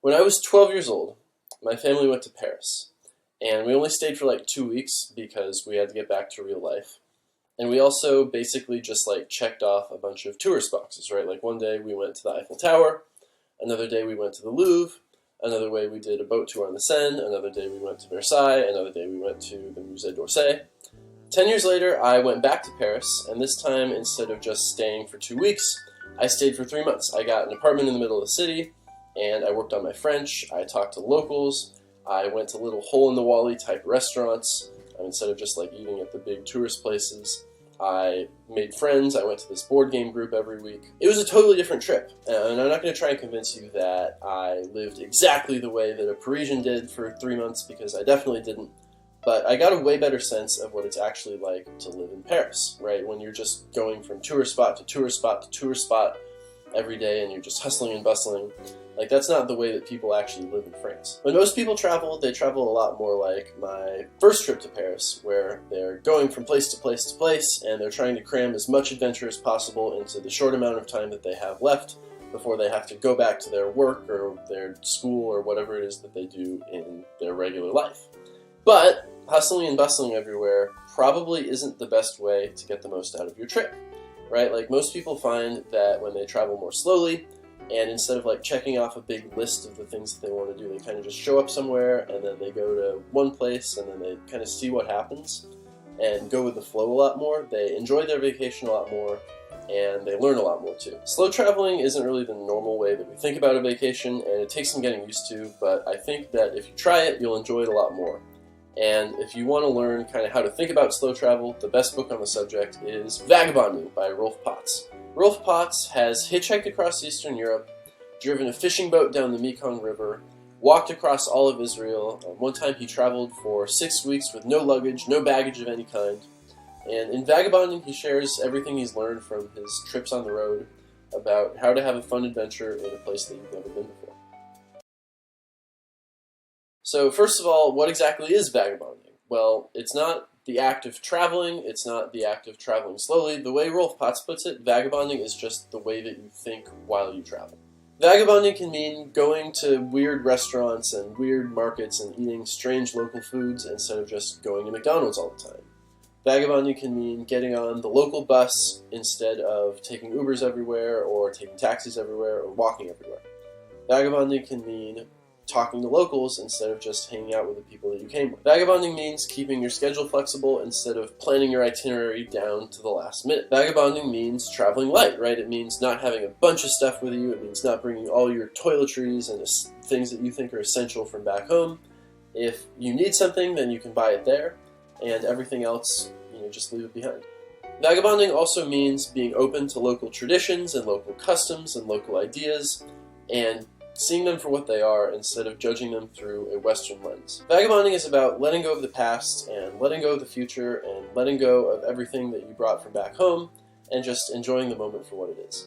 When I was 12 years old, my family went to Paris, and we only stayed for like 2 weeks because we had to get back to real life. And we also basically just like checked off a bunch of tourist boxes, right? Like one day we went to the Eiffel Tower, another day we went to the Louvre, another way we did a boat tour on the Seine, another day we went to Versailles, another day we went to the Musée d'Orsay. 10 years later, I went back to Paris, and this time, instead of just staying for 2 weeks, I stayed for 3 months. I got an apartment in the middle of the city, and I worked on my French, I talked to locals, I went to little hole-in-the-wall-y type restaurants, instead of just like eating at the big tourist places. I made friends, I went to this board game group every week. It was a totally different trip, and I'm not going to try and convince you that I lived exactly the way that a Parisian did for 3 months, because I definitely didn't. But I got a way better sense of what it's actually like to live in Paris, right? When you're just going from tourist spot to tourist spot to tourist spot every day, and you're just hustling and bustling. Like, that's not the way that people actually live in France. When most people travel, they travel a lot more like my first trip to Paris, where they're going from place to place to place, and they're trying to cram as much adventure as possible into the short amount of time that they have left before they have to go back to their work or their school or whatever it is that they do in their regular life. But hustling and bustling everywhere probably isn't the best way to get the most out of your trip, right? Like, most people find that when they travel more slowly, and instead of like checking off a big list of the things that they want to do, they kind of just show up somewhere, and then they go to one place, and then they kind of see what happens and go with the flow a lot more. They enjoy their vacation a lot more, and they learn a lot more too. Slow traveling isn't really the normal way that we think about a vacation, and it takes some getting used to, but I think that if you try it, you'll enjoy it a lot more. And if you want to learn kind of how to think about slow travel, the best book on the subject is Vagabonding by Rolf Potts. Rolf Potts has hitchhiked across Eastern Europe, driven a fishing boat down the Mekong River, walked across all of Israel. One time he traveled for 6 weeks with no luggage, no baggage of any kind. And in Vagabonding, he shares everything he's learned from his trips on the road about how to have a fun adventure in a place that you've never been before. So first of all, what exactly is vagabonding? Well, it's not the act of traveling, it's not the act of traveling slowly. The way Rolf Potts puts it, vagabonding is just the way that you think while you travel. Vagabonding can mean going to weird restaurants and weird markets and eating strange local foods instead of just going to McDonald's all the time. Vagabonding can mean getting on the local bus instead of taking Ubers everywhere or taking taxis everywhere or walking everywhere. Vagabonding can mean talking to locals instead of just hanging out with the people that you came with. Vagabonding means keeping your schedule flexible instead of planning your itinerary down to the last minute. Vagabonding means traveling light, right? It means not having a bunch of stuff with you. It means not bringing all your toiletries and things that you think are essential from back home. If you need something, then you can buy it there, and everything else, just leave it behind. Vagabonding also means being open to local traditions and local customs and local ideas, and seeing them for what they are instead of judging them through a Western lens. Vagabonding is about letting go of the past and letting go of the future and letting go of everything that you brought from back home and just enjoying the moment for what it is.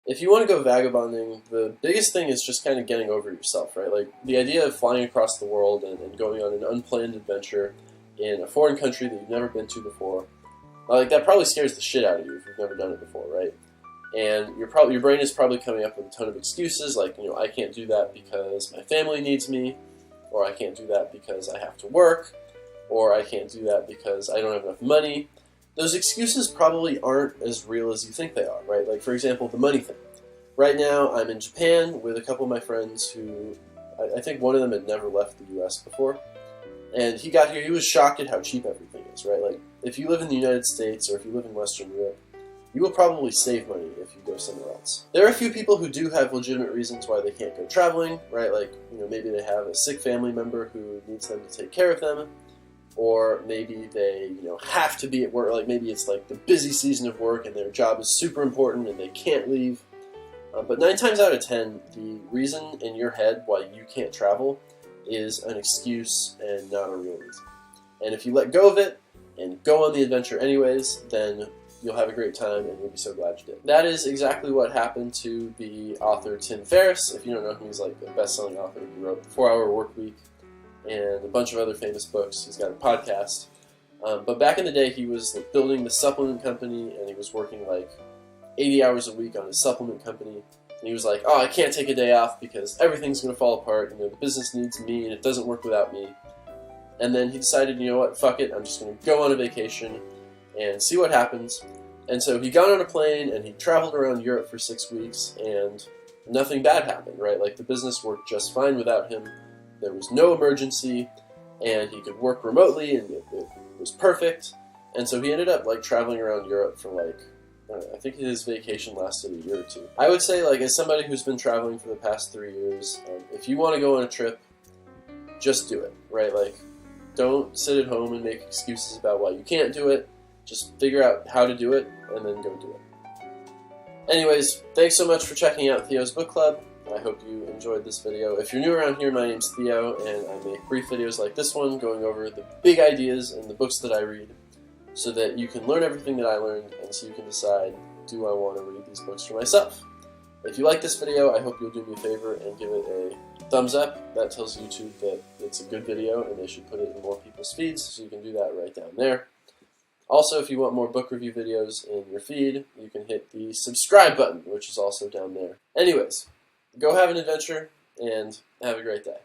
If you want to go vagabonding, the biggest thing is just kind of getting over yourself, right? Like, the idea of flying across the world and going on an unplanned adventure in a foreign country that you've never been to before, like, that probably scares the shit out of you if you've never done it before, right? And your brain is probably coming up with a ton of excuses, like, I can't do that because my family needs me, or I can't do that because I have to work, or I can't do that because I don't have enough money. Those excuses probably aren't as real as you think they are, right? Like, for example, the money thing. Right now, I'm in Japan with a couple of my friends who, I think one of them had never left the US before, and he got here, he was shocked at how cheap everything is, right? Like, if you live in the United States, or if you live in Western Europe, you will probably save money if you go somewhere else. There are a few people who do have legitimate reasons why they can't go traveling, right? Like, maybe they have a sick family member who needs them to take care of them, or maybe they, have to be at work. Like, maybe it's like the busy season of work and their job is super important and they can't leave. But 9 times out of 10, the reason in your head why you can't travel is an excuse and not a real reason. And if you let go of it and go on the adventure anyways, then you'll have a great time, and you'll be so glad you did. That is exactly what happened to the author Tim Ferriss. If you don't know him, he's like a best-selling author. He wrote The 4-Hour Workweek and a bunch of other famous books. He's got a podcast. But back in the day, he was building the supplement company, and he was working like 80 hours a week on his supplement company. he was like, oh, I can't take a day off because everything's going to fall apart. You know, the business needs me and it doesn't work without me. And then he decided, you know what, fuck it, I'm just going to go on a vacation and see what happens. And so he got on a plane and he traveled around Europe for 6 weeks, and nothing bad happened, right? Like, the business worked just fine without him. There was no emergency, and he could work remotely, and it was perfect. And so he ended up, like, traveling around Europe for, like, I think his vacation lasted a year or two. I would say, like, as somebody who's been traveling for the past 3 years, if you want to go on a trip, just do it, right? Like, don't sit at home and make excuses about why you can't do it. Just figure out how to do it, and then go do it. Anyways, thanks so much for checking out Theo's Book Club. I hope you enjoyed this video. If you're new around here, my name's Theo, and I make brief videos like this one, going over the big ideas in the books that I read, so that you can learn everything that I learned, and so you can decide, do I want to read these books for myself? If you like this video, I hope you'll do me a favor and give it a thumbs up. That tells YouTube that it's a good video and they should put it in more people's feeds, so you can do that right down there. Also, if you want more book review videos in your feed, you can hit the subscribe button, which is also down there. Anyways, go have an adventure and have a great day.